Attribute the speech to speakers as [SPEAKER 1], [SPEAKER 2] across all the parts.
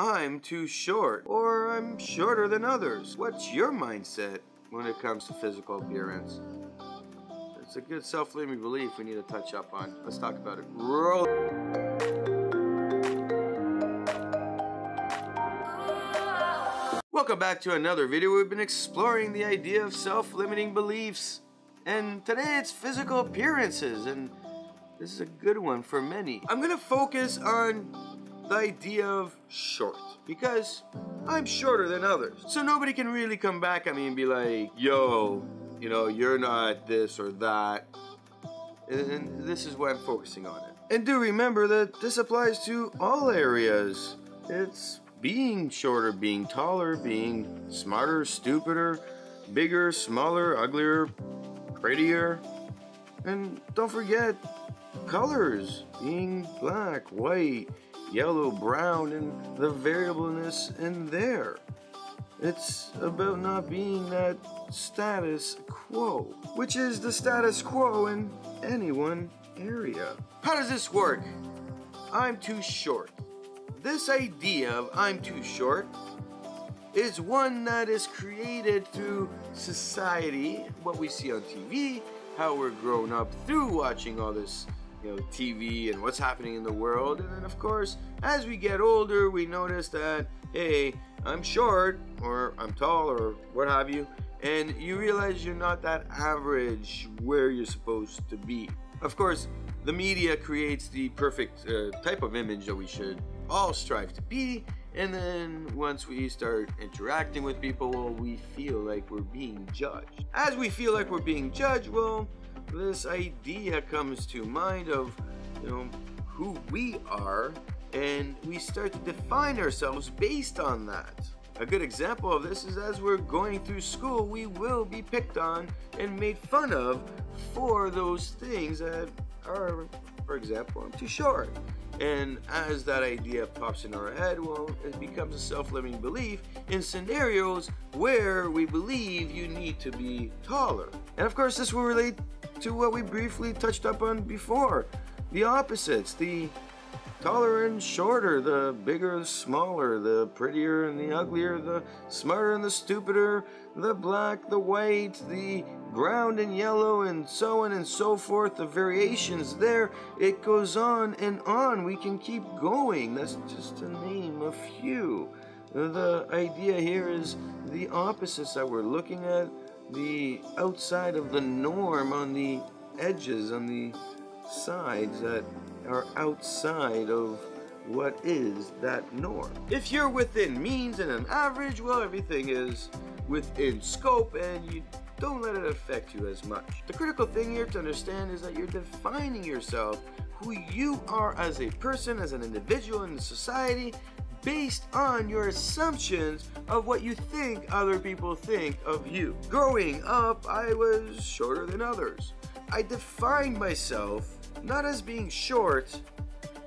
[SPEAKER 1] I'm too short, or I'm shorter than others. What's your mindset when it comes to physical appearance? It's a good self-limiting belief we need to touch up on. Let's talk about it. Roll. Welcome back to another video. We've been exploring the idea of self-limiting beliefs. And today it's physical appearances, and this is a good one for many. I'm gonna focus on the idea of short, because I'm shorter than others. So nobody can really come back at me and be like, yo, you know, you're not this or that. And this is why I'm focusing on it. And do remember that this applies to all areas. It's being shorter, being taller, being smarter, stupider, bigger, smaller, uglier, prettier. And don't forget colors, being black, white, yellow, brown, and the variableness in there. It's about not being that status quo, which is the status quo in any one area. How does this work? I'm too short. This idea of I'm too short is one that is created through society, what we see on TV, how we're grown up through watching all this, you know, TV and what's happening in the world. And then of course, as we get older, we notice that, hey, I'm short, or I'm tall, or what have you, and you realize you're not that average where you're supposed to be. Of course, the media creates the perfect type of image that we should all strive to be, and then once we start interacting with people, well, we feel like we're being judged. As we feel like we're being judged, well, this idea comes to mind of, you know, who we are, and we start to define ourselves based on that. A good example of this is as we're going through school, we will be picked on and made fun of for those things that are, for example, I'm too short. And as that idea pops in our head, well, it becomes a self-limiting belief in scenarios where we believe you need to be taller. And of course, this will relate to what we briefly touched up on before. The opposites, the taller and shorter, the bigger and smaller, the prettier and the uglier, the smarter and the stupider, the black, the white, the brown and yellow, and so on and so forth. The variations there, it goes on and on. We can keep going. That's just to name a few. The idea here is the opposites that we're looking at, the outside of the norm, on the edges, on the sides that are outside of what is that norm. If you're within means and an average, well, everything is within scope and you don't let it affect you as much. The critical thing here to understand is that you're defining yourself, who you are as a person, as an individual in society, based on your assumptions of what you think other people think of you. Growing up, I was shorter than others. I defined myself not as being short,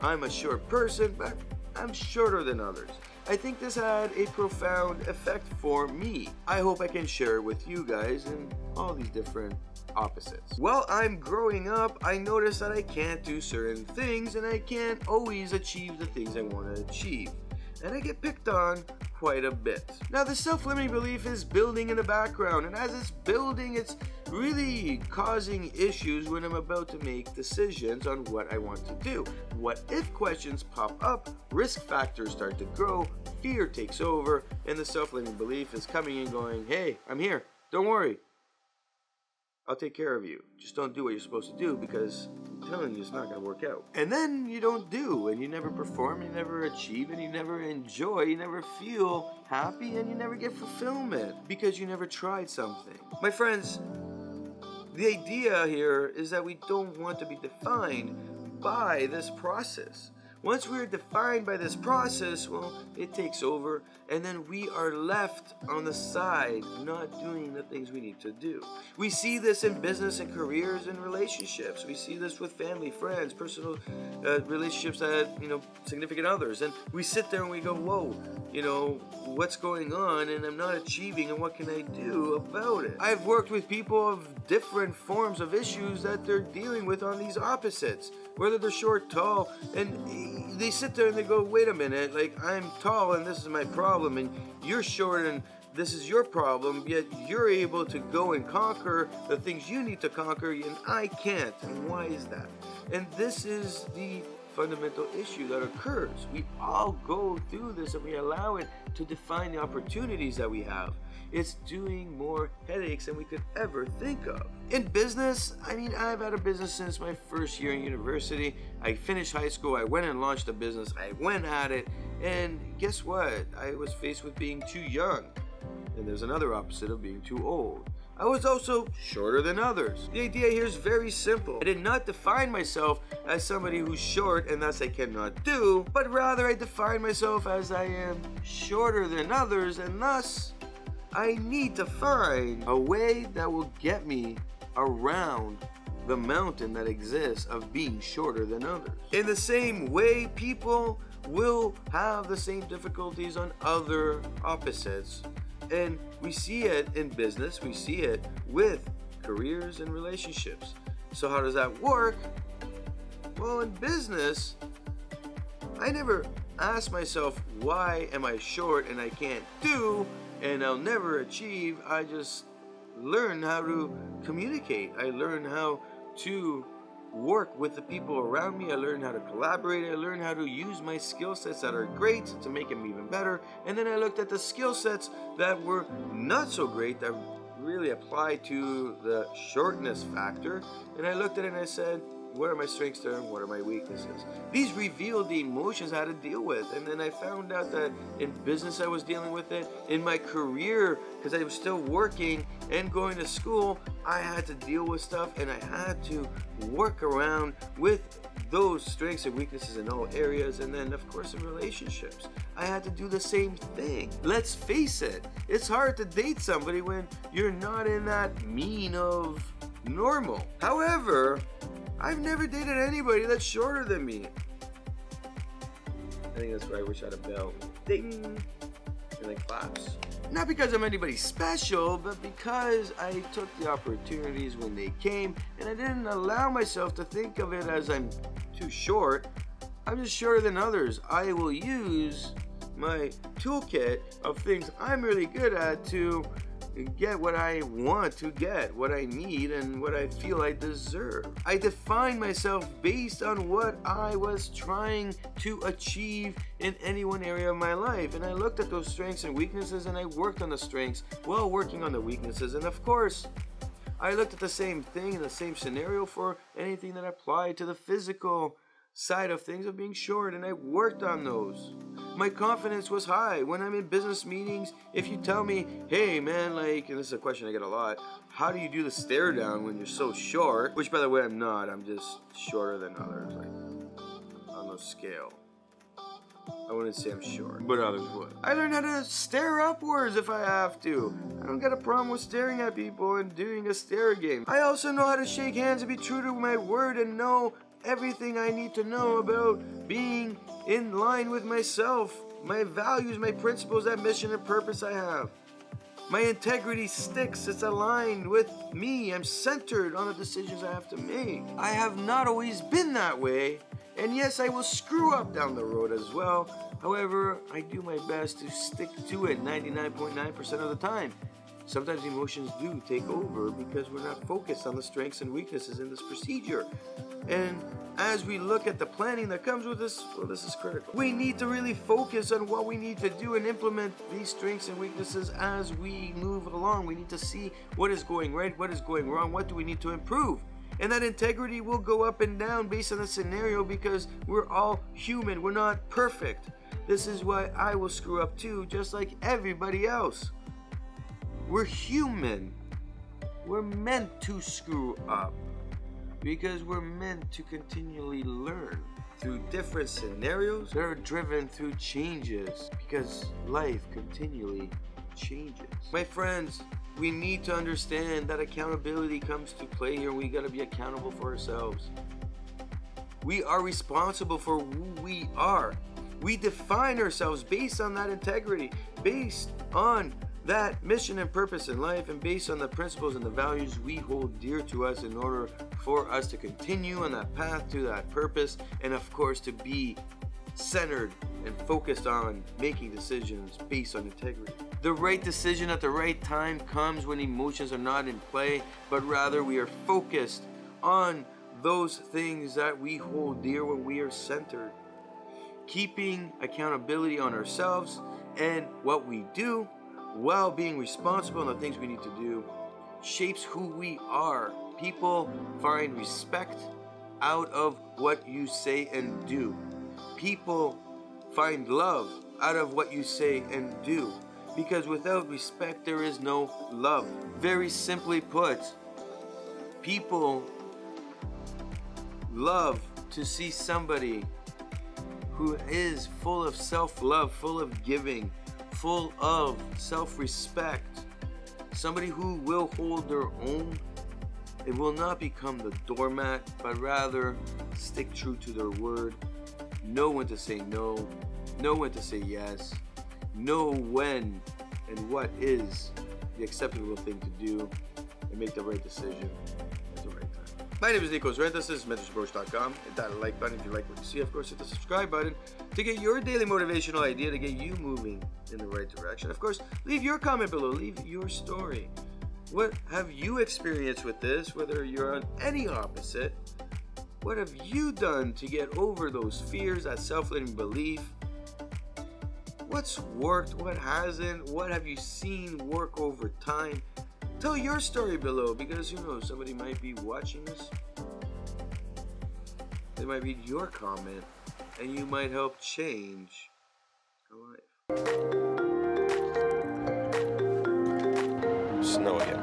[SPEAKER 1] I'm a short person, but I'm shorter than others. I think this had a profound effect for me. I hope I can share it with you guys and all these different opposites. While I'm growing up, I noticed that I can't do certain things and I can't always achieve the things I want to achieve. And I get picked on quite a bit. Now, the self-limiting belief is building in the background, and as it's building, it's really causing issues when I'm about to make decisions on what I want to do. What if questions pop up, risk factors start to grow, fear takes over, and the self-limiting belief is coming and going, hey, I'm here, don't worry, I'll take care of you. Just don't do what you're supposed to do, because I'm telling you it's not going to work out. And then you don't do, and you never perform, you never achieve, and you never enjoy, you never feel happy, and you never get fulfillment because you never tried something. My friends, the idea here is that we don't want to be defined by this process. Once we're defined by this process, well, it takes over, and then we are left on the side, not doing the things we need to do. We see this in business and careers and relationships. We see this with family, friends, personal relationships that, significant others. And we sit there and we go, whoa, what's going on, and I'm not achieving, and what can I do about it? I've worked with people of different forms of issues that they're dealing with on these opposites, whether they're short, tall, and they sit there and they go, wait a minute, like I'm tall and this is my problem, and you're short and this is your problem, yet you're able to go and conquer the things you need to conquer and I can't. And why is that? And this is the fundamental issue that occurs. We all go through this and we allow it to define the opportunities that we have. It's doing more headaches than we could ever think of. In business, I mean, I've had a business since my first year in university. I finished high school, I went and launched a business, I went at it, and guess what? I was faced with being too young. And there's another opposite of being too old. I was also shorter than others. The idea here is very simple. I did not define myself as somebody who's short and thus I cannot do, but rather I define myself as I am shorter than others and thus I need to find a way that will get me around the mountain that exists of being shorter than others. In the same way, people will have the same difficulties on other opposites. And we see it in business, we see it with careers and relationships. So how does that work? Well, in business, I never ask myself, why am I short and I can't do and I'll never achieve? I just learn how to communicate. I learn how to work with the people around me. I learned how to collaborate. I learned how to use my skill sets that are great to make them even better. And then I looked at the skill sets that were not so great, that really apply to the shortness factor. And I looked at it and I said, what are my strengths there and what are my weaknesses? These revealed the emotions I had to deal with. And then I found out that in business I was dealing with it. In my career, because I was still working and going to school, I had to deal with stuff and I had to work around with those strengths and weaknesses in all areas. And then of course in relationships, I had to do the same thing. Let's face it, it's hard to date somebody when you're not in that mean of normal. However, I've never dated anybody that's shorter than me. I think that's why I wish I had a bell. Ding! And then claps. Not because I'm anybody special, but because I took the opportunities when they came, and I didn't allow myself to think of it as I'm too short. I'm just shorter than others. I will use my toolkit of things I'm really good at to get what I want to get, what I need, and what I feel I deserve. I define myself based on what I was trying to achieve in any one area of my life. And I looked at those strengths and weaknesses and I worked on the strengths while working on the weaknesses. And of course, I looked at the same thing in the same scenario for anything that applied to the physical side of things of being short, and I worked on those. My confidence was high. When I'm in business meetings, if you tell me, hey man, like, and this is a question I get a lot, how do you do the stare down when you're so short? Which by the way, I'm not, I'm just shorter than others, like on the scale. I wouldn't say I'm short, but others would. I learned how to stare upwards if I have to. I don't got a problem with staring at people and doing a stare game. I also know how to shake hands and be true to my word and know everything I need to know about being in line with myself, my values, my principles, that mission and purpose I have. My integrity sticks, it's aligned with me. I'm centered on the decisions I have to make. I have not always been that way, and yes, I will screw up down the road as well. However, I do my best to stick to it 99.9% of the time. Sometimes emotions do take over because we're not focused on the strengths and weaknesses in this procedure. And as we look at the planning that comes with this, well, this is critical. We need to really focus on what we need to do and implement these strengths and weaknesses as we move along. We need to see what is going right, what is going wrong, what do we need to improve. And that integrity will go up and down based on the scenario because we're all human, we're not perfect. This is why I will screw up too, just like everybody else. We're human. We're meant to screw up because we're meant to continually learn through different scenarios that are driven through changes because life continually changes. My friends, we need to understand that accountability comes to play here. We got to be accountable for ourselves. We are responsible for who we are. We define ourselves based on that integrity, based on that mission and purpose in life, and based on the principles and the values we hold dear to us in order for us to continue on that path to that purpose, and of course to be centered and focused on making decisions based on integrity. The right decision at the right time comes when emotions are not in play, but rather we are focused on those things that we hold dear when we are centered. Keeping accountability on ourselves and what we do while being responsible in the things we need to do shapes who we are. People find respect out of what you say and do. People find love out of what you say and do. Because without respect, there is no love. Very simply put, people love to see somebody who is full of self-love, full of giving, full of self-respect. Somebody who will hold their own. It will not become the doormat, but rather stick true to their word. Know when to say no. Know when to say yes. Know when and what is the acceptable thing to do, and make the right decision at the right time. My name is Nikos Rentas. This is mentorsapproach.com. Hit that like button if you like what you see. Of course, hit the subscribe button to get your daily motivational idea to get you moving in the right direction. Of course, leave your comment below. Leave your story. What have you experienced with this? Whether you're on any opposite, what have you done to get over those fears, that self-limiting belief? What's worked? What hasn't? What have you seen work over time? Tell your story below, because who knows, somebody might be watching this. They might read your comment, and you might help change a life.
[SPEAKER 2] Snow again.